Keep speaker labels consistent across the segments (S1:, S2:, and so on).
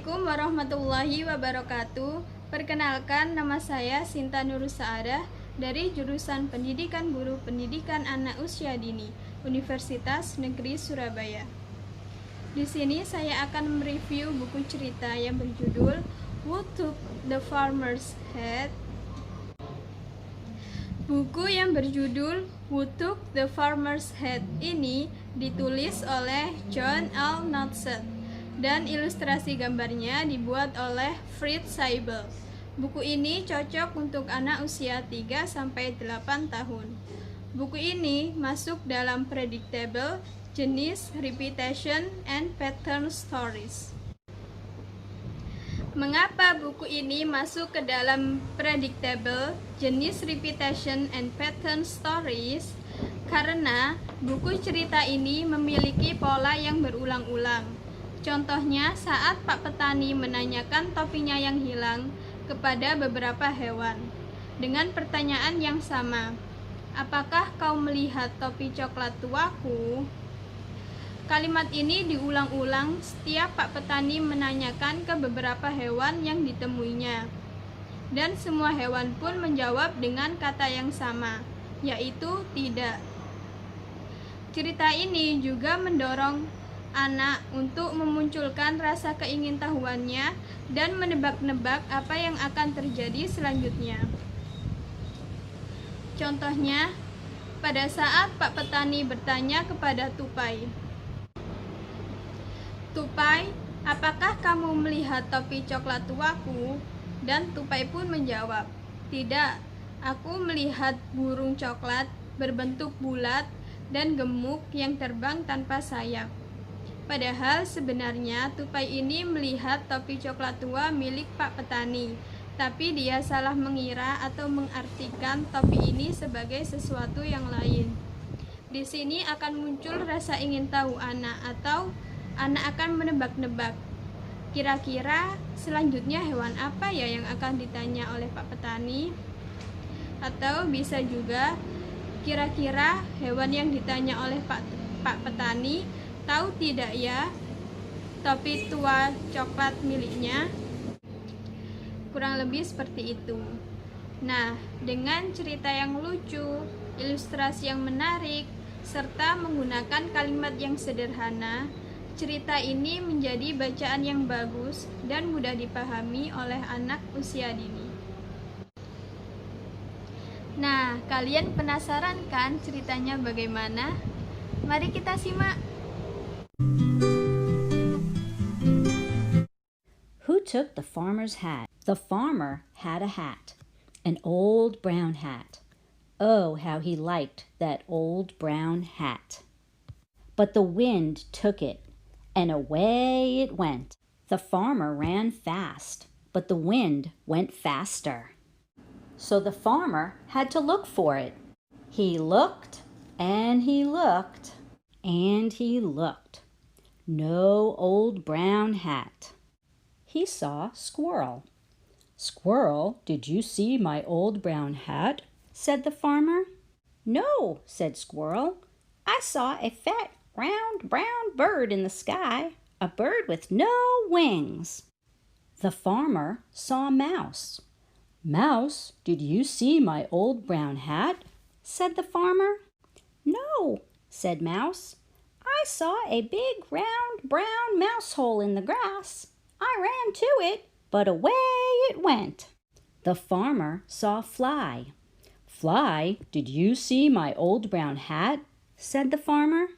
S1: Assalamualaikum warahmatullahi wabarakatuh. Perkenalkan, nama saya Sinta Nurusaadah dari jurusan Pendidikan Guru Pendidikan Anak Usia Dini, Universitas Negeri Surabaya. Di sini saya akan mereview buku cerita yang berjudul Who Took the Farmer's Hat. Buku yang berjudul Who Took the Farmer's Hat ini ditulis oleh John L. Knudsen dan ilustrasi gambarnya dibuat oleh Fritz Seibel. Buku ini cocok untuk anak usia 3-8 tahun. Buku ini masuk dalam predictable, jenis repetition and pattern stories. Mengapa buku ini masuk ke dalam predictable, jenis repetition and pattern stories? Karena buku cerita ini memiliki pola yang berulang-ulang. Contohnya saat Pak Petani menanyakan topinya yang hilang kepada beberapa hewan dengan pertanyaan yang sama. Apakah kau melihat topi coklat tuaku? Kalimat ini diulang-ulang setiap Pak Petani menanyakan ke beberapa hewan yang ditemuinya. Dan semua hewan pun menjawab dengan kata yang sama, yaitu tidak. Cerita ini juga mendorong anak untuk memunculkan rasa keingintahuannya dan menebak-nebak apa yang akan terjadi selanjutnya. Contohnya, pada saat Pak Petani bertanya kepada tupai, "Tupai, apakah kamu melihat topi coklat tuaku?" Dan tupai pun menjawab, "Tidak, aku melihat burung coklat berbentuk bulat dan gemuk yang terbang tanpa sayap." Padahal sebenarnya tupai ini melihat topi coklat tua milik Pak Petani, tapi dia salah mengira atau mengartikan topi ini sebagai sesuatu yang lain. Di sini akan muncul rasa ingin tahu anak, atau anak akan menebak-nebak. Kira-kira selanjutnya hewan apa ya yang akan ditanya oleh Pak Petani? Atau bisa juga, kira-kira hewan yang ditanya oleh Pak Petani tahu tidak ya topi tua coklat miliknya? Kurang lebih seperti itu. Nah, dengan cerita yang lucu, ilustrasi yang menarik, serta menggunakan kalimat yang sederhana, cerita ini menjadi bacaan yang bagus dan mudah dipahami oleh anak usia dini. Nah, kalian penasaran kan ceritanya bagaimana? Mari kita simak.
S2: Who took the farmer's hat? The farmer had a hat, an old brown hat. Oh, how he liked that old brown hat. But the wind took it, and away it went. The farmer ran fast, but the wind went faster. So the farmer had to look for it. He looked, and he looked, and he looked. No old brown hat. He saw Squirrel. "Squirrel, did you see my old brown hat?" said the farmer. "No," said Squirrel. "I saw a fat, round, brown bird in the sky, a bird with no wings." The farmer saw Mouse. "Mouse, did you see my old brown hat?" said the farmer. "No," said Mouse. "I saw a big, round, brown mouse hole in the grass. I ran to it, but away it went." The farmer saw Fly. "Fly, did you see my old brown hat?" said the farmer.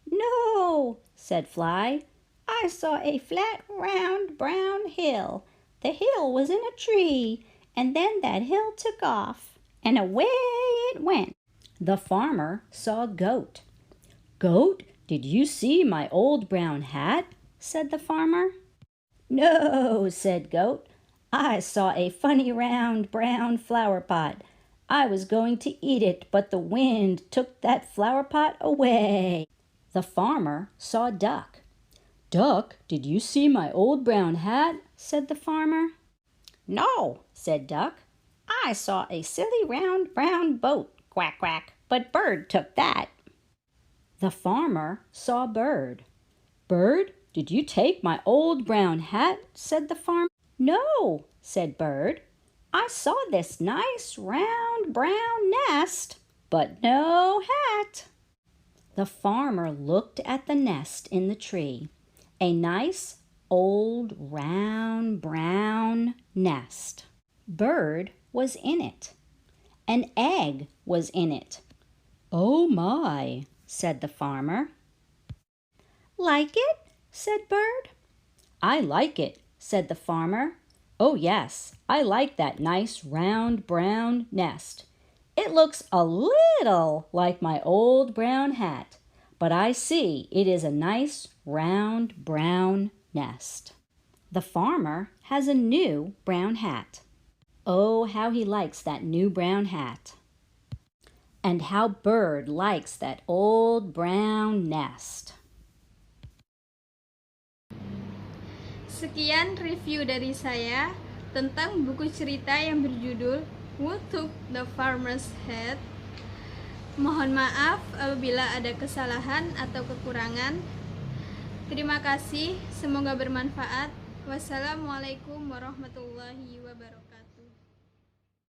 S2: "No," said Fly. "I saw a flat, round, brown hill. The hill was in a tree, and then that hill took off, and away it went." The farmer saw Goat. "Goat, did you see my old brown hat?" said the farmer. "No," said Goat. "I saw a funny round brown flower pot. I was going to eat it, but the wind took that flower pot away." The farmer saw Duck. "Duck, did you see my old brown hat?" said the farmer. "No," said Duck. "I saw a silly round brown boat. Quack, quack, but Bird took that." The farmer saw Bird. "Bird, "Did you take my old brown hat?" said the farmer. "No," said Bird. "I saw this nice round brown nest, but no hat." The farmer looked at the nest in the tree. A nice old round brown nest. Bird was in it. An egg was in it. "Oh my," said the farmer. "Like it?" said Bird. "I like it," said the farmer. "Oh yes, I like that nice round brown nest. It looks a little like my old brown hat, but I see it is a nice round brown nest." The farmer has a new brown hat. Oh, how he likes that new brown hat. And how Bird likes that old brown nest.
S1: Sekian review dari saya tentang buku cerita yang berjudul Who Took the Farmer's Hat. Mohon maaf apabila ada kesalahan atau kekurangan. Terima kasih, semoga bermanfaat. Wassalamualaikum warahmatullahi wabarakatuh.